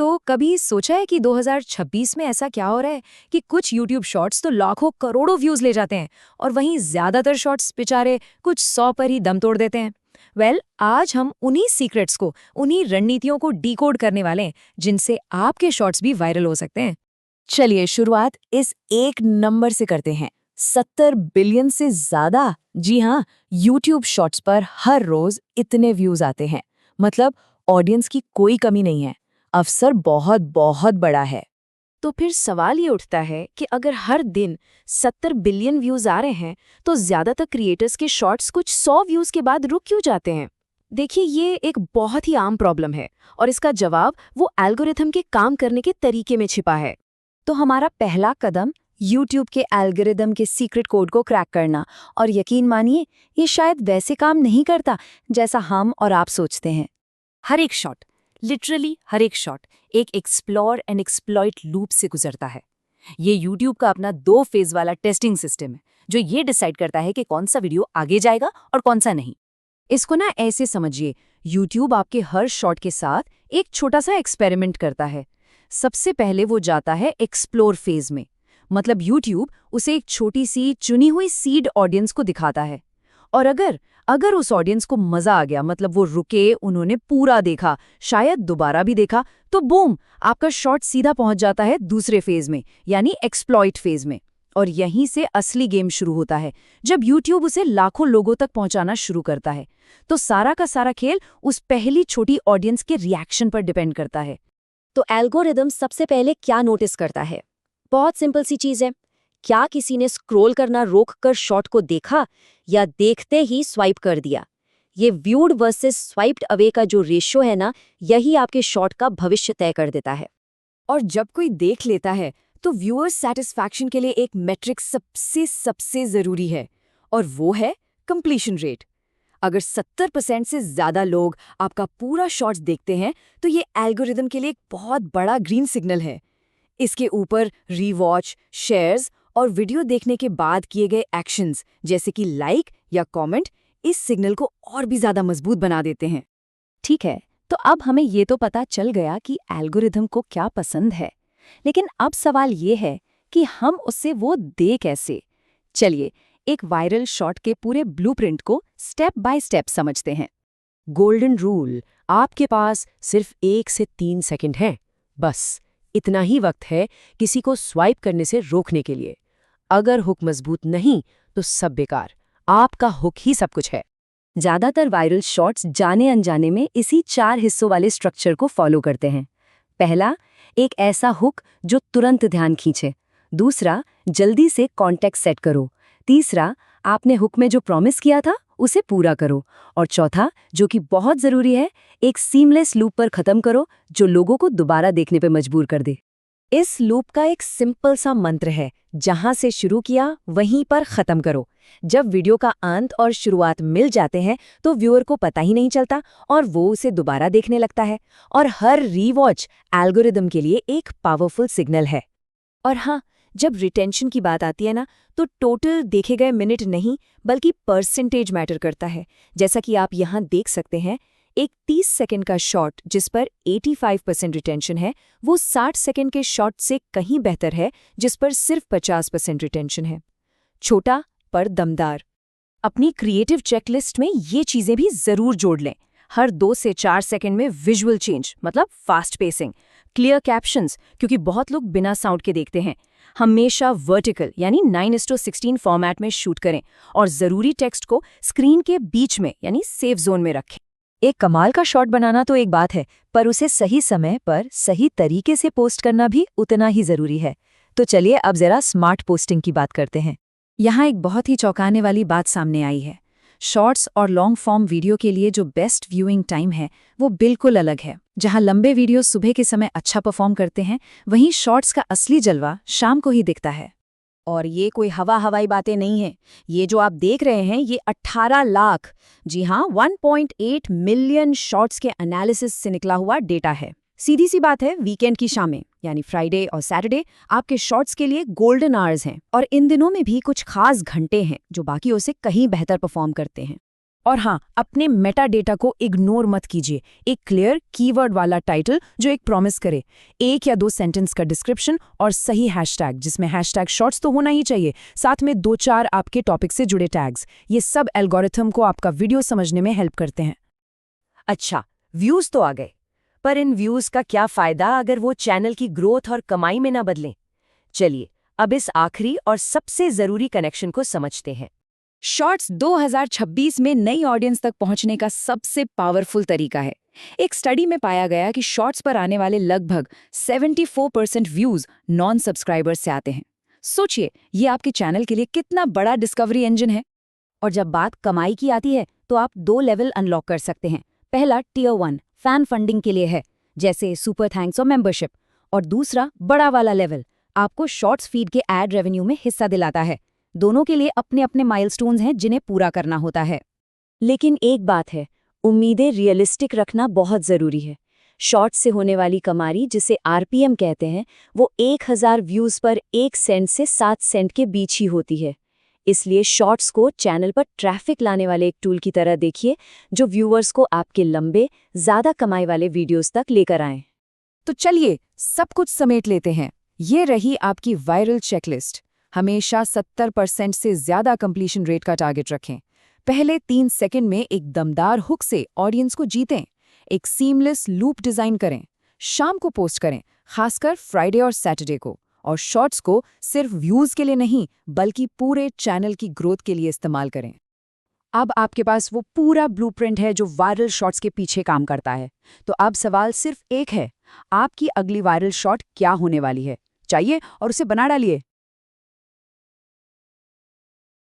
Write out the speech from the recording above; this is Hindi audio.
तो कभी सोचा है कि 2026 में ऐसा क्या हो रहा है कि कुछ YouTube शॉर्ट्स तो लाखों करोड़ों व्यूज ले जाते हैं और वहीं ज्यादातर शॉर्ट्स बेचारे कुछ 100 पर ही दम तोड़ देते हैं। आज हम उन्हीं सीक्रेट्स को, उन्हीं रणनीतियों को डिकोड करने वाले हैं जिनसे आपके शॉर्ट्स भी वायरल हो सकते हैं। चलिए शुरुआत इस एक नंबर से करते हैं। 70 बिलियन से ज्यादा। जी हाँ, YouTube शॉर्ट्स पर हर रोज इतने व्यूज आते हैं। मतलब ऑडियंस की कोई कमी नहीं है। अवसर बहुत बहुत बड़ा है। तो फिर सवाल ये उठता है कि अगर हर दिन 70 बिलियन व्यूज आ रहे हैं तो ज्यादातर क्रिएटर्स के शॉर्ट्स कुछ 100 व्यूज के बाद रुक क्यों जाते हैं? देखिए, ये एक बहुत ही आम प्रॉब्लम है और इसका जवाब वो एल्गोरिथम के काम करने के तरीके में छिपा है। तो हमारा पहला कदम YouTube के एल्गोरिदम के सीक्रेट कोड को क्रैक करना। और यकीन मानिए, ये शायद वैसे काम नहीं करता जैसा हम और आप सोचते हैं। हर एक शॉट, लिटरली हर एक शॉट एक एक्सप्लोर एंड एक्सप्लॉइट लूप से गुजरता है। ये YouTube का अपना 2 फेज वाला टेस्टिंग सिस्टम है जो ये डिसाइड करता है कि कौन सा वीडियो आगे जाएगा और कौन सा नहीं। इसको ना ऐसे समझिए, YouTube आपके हर शॉट के साथ एक छोटा सा एक्सपेरिमेंट करता है। सबसे पहले वो जाता है एक्सप्लोर फेज में, मतलब YouTube उसे एक छोटी सी चुनी हुई सीड ऑडियंस को दिखाता है। और अगर उस ऑडियंस को मजा आ गया, मतलब वो रुके, उन्होंने पूरा देखा, शायद दोबारा भी देखा, तो बूम, आपका शॉट सीधा पहुंच जाता है दूसरे फेज में, यानी एक्सप्लॉइट फेज में। और यहीं से असली गेम शुरू होता है, जब YouTube उसे लाखों लोगों तक पहुंचाना शुरू करता है। तो सारा का सारा खेल उस पहली छोटी ऑडियंस के रिएक्शन पर डिपेंड करता है। तो एल्गोरिदम सबसे पहले क्या नोटिस करता है? बहुत सिंपल सी चीज है। क्या किसी ने स्क्रॉल करना रोककर शॉट को देखा या देखते ही स्वाइप कर दिया? ये व्यूड वर्सेस स्वाइप्ड अवे का जो रेशियो है ना, यही आपके शॉट का भविष्य तय कर देता है। और जब कोई देख लेता है तो व्यूअर्स सैटिस्फैक्शन के लिए एक मैट्रिक सबसे जरूरी है, और वो है कंप्लीशन रेट। अगर 70% से ज्यादा लोग आपका पूरा शॉट्स देखते हैं तो ये एल्गोरिदम के लिए एक बहुत बड़ा ग्रीन सिग्नल है। इसके ऊपर रीवॉच, शेयर्स और वीडियो देखने के बाद किए गए एक्शंस जैसे कि लाइक या कमेंट इस सिग्नल को और भी ज्यादा मजबूत बना देते हैं। ठीक है, तो अब हमें ये तो पता चल गया कि एल्गोरिथम को क्या पसंद है, लेकिन अब सवाल ये है कि हम उससे वो दे कैसे। चलिए एक वायरल शॉट के पूरे ब्लूप्रिंट को स्टेप बाय स्टेप समझते हैं। गोल्डन रूल, आपके पास सिर्फ 1 से 3 सेकंड है। बस इतना ही वक्त है किसी को स्वाइप करने से रोकने के लिए। अगर हुक मजबूत नहीं तो सब बेकार। आपका हुक ही सब कुछ है। ज्यादातर वायरल शॉट्स जाने अनजाने में इसी 4 हिस्सों वाले स्ट्रक्चर को फॉलो करते हैं। पहला, एक ऐसा हुक जो तुरंत ध्यान खींचे। दूसरा, जल्दी से कॉन्टेक्स्ट सेट करो। तीसरा, आपने हुक में जो प्रॉमिस किया था उसे पूरा करो। और चौथा, जो कि बहुत जरूरी है, एक सीमलेस लूप पर खत्म करो जो लोगों को दोबारा देखने पर मजबूर कर दे। इस लूप का एक सिंपल सा मंत्र है, जहां से शुरू किया वहीं पर खत्म करो। जब वीडियो का अंत और शुरुआत मिल जाते हैं तो व्यूअर को पता ही नहीं चलता और वो उसे दोबारा देखने लगता है। और हर रीवॉच एल्गोरिदम के लिए एक पावरफुल सिग्नल है। और हाँ, जब रिटेंशन की बात आती है ना, तो टोटल देखे गए मिनट नहीं बल्कि परसेंटेज मैटर करता है। जैसा कि आप यहाँ देख सकते हैं, एक 30 सेकंड का शॉट जिस पर 85% रिटेंशन है, वो 60 सेकंड के शॉट से कहीं बेहतर है जिस पर सिर्फ 50% रिटेंशन है। छोटा पर दमदार। अपनी क्रिएटिव चेकलिस्ट में ये चीजें भी जरूर जोड़ लें। हर 2 से 4 सेकंड में विजुअल चेंज, मतलब फास्ट पेसिंग, क्लियर कैप्शंस, क्योंकि बहुत लोग बिना साउंड के देखते हैं। हमेशा वर्टिकल यानी 9:16 फॉर्मेट में शूट करें और जरूरी टेक्स्ट को स्क्रीन के बीच में यानी सेफ जोन में रखें। एक कमाल का शॉट बनाना तो एक बात है, पर उसे सही समय पर सही तरीके से पोस्ट करना भी उतना ही जरूरी है। तो चलिए अब जरा स्मार्ट पोस्टिंग की बात करते हैं। यहाँ एक बहुत ही चौंकाने वाली बात सामने आई है। शॉर्ट्स और लॉन्ग फॉर्म वीडियो के लिए जो बेस्ट व्यूइंग टाइम है वो बिल्कुल अलग है। जहाँ लंबे वीडियो सुबह के समय अच्छा परफॉर्म करते हैं, वहीं शॉर्ट्स का असली जलवा शाम को ही दिखता है। और ये कोई हवाई बातें नहीं है। ये जो आप देख रहे हैं, ये 18 लाख, जी हाँ, 1.8 मिलियन शॉर्ट्स के एनालिसिस से निकला हुआ डेटा है। सीधी सी बात है, वीकेंड की शामें यानी फ्राइडे और सैटरडे आपके शॉर्ट्स के लिए गोल्डन आवर्स हैं। और इन दिनों में भी कुछ खास घंटे हैं जो बाकियों से कहीं बेहतर परफॉर्म करते हैं। और हाँ, अपने मेटा डेटा को इग्नोर मत कीजिए। एक क्लियर कीवर्ड वाला टाइटल जो एक प्रॉमिस करे, 1 या 2 सेंटेंस का डिस्क्रिप्शन और सही हैशटैग, जिसमें हैशटैग शॉर्ट्स तो होना ही चाहिए, साथ में 2-4 आपके टॉपिक से जुड़े टैग्स। ये सब एल्गोरिथम को आपका वीडियो समझने में हेल्प करते हैं। अच्छा, व्यूज तो आ गए, पर इन व्यूज का क्या फायदा अगर वो चैनल की ग्रोथ और कमाई में ना बदलें? चलिए, अब इस आखिरी और सबसे जरूरी कनेक्शन को समझते हैं। शॉर्ट्स 2026 में नई ऑडियंस तक पहुंचने का सबसे पावरफुल तरीका है। एक स्टडी में पाया गया कि शॉर्ट्स पर आने वाले लगभग 74% व्यूज नॉन सब्सक्राइबर्स से आते हैं। सोचिए, ये आपके चैनल के लिए कितना बड़ा डिस्कवरी इंजन है। और जब बात कमाई की आती है तो आप 2 लेवल अनलॉक कर सकते हैं। पहला टियर 1 फैन फंडिंग के लिए है, जैसे सुपर थैंक्स और मेंबरशिप, और दूसरा बड़ा वाला लेवल आपको शॉर्ट्स फीड के एड रेवेन्यू में हिस्सा दिलाता है। दोनों के लिए अपने अपने माइलस्टोन्स हैं जिन्हें पूरा करना होता है। लेकिन एक बात है, उम्मीदें रियलिस्टिक रखना बहुत जरूरी है। शॉर्ट्स से होने वाली कमाई, जिसे आरपीएम कहते हैं, वो 1000 व्यूज पर 1 सेंट से 7 सेंट के बीच ही होती है। इसलिए शॉर्ट्स को चैनल पर ट्रैफिक लाने वाले एक टूल की तरह देखिए, जो व्यूअर्स को आपके लंबे, ज्यादा कमाई वाले वीडियोस तक लेकर आए। तो चलिए, सब कुछ समेट लेते हैं। ये रही आपकी वायरल चेकलिस्ट। हमेशा 70% से ज्यादा कंप्लीशन रेट का टारगेट रखें। पहले 3 सेकंड में एक दमदार हुक से ऑडियंस को जीतें। एक सीमलेस लूप डिजाइन करें। शाम को पोस्ट करें, खासकर फ्राइडे और सैटरडे को। और शॉर्ट्स को सिर्फ व्यूज के लिए नहीं, बल्कि पूरे चैनल की ग्रोथ के लिए इस्तेमाल करें। अब आपके पास वो पूरा ब्लूप्रिंट है जो वायरल शॉर्ट्स के पीछे काम करता है। तो अब सवाल सिर्फ एक है, आपकी अगली वायरल शॉर्ट क्या होने वाली है? चाहिए और उसे बना डालिए।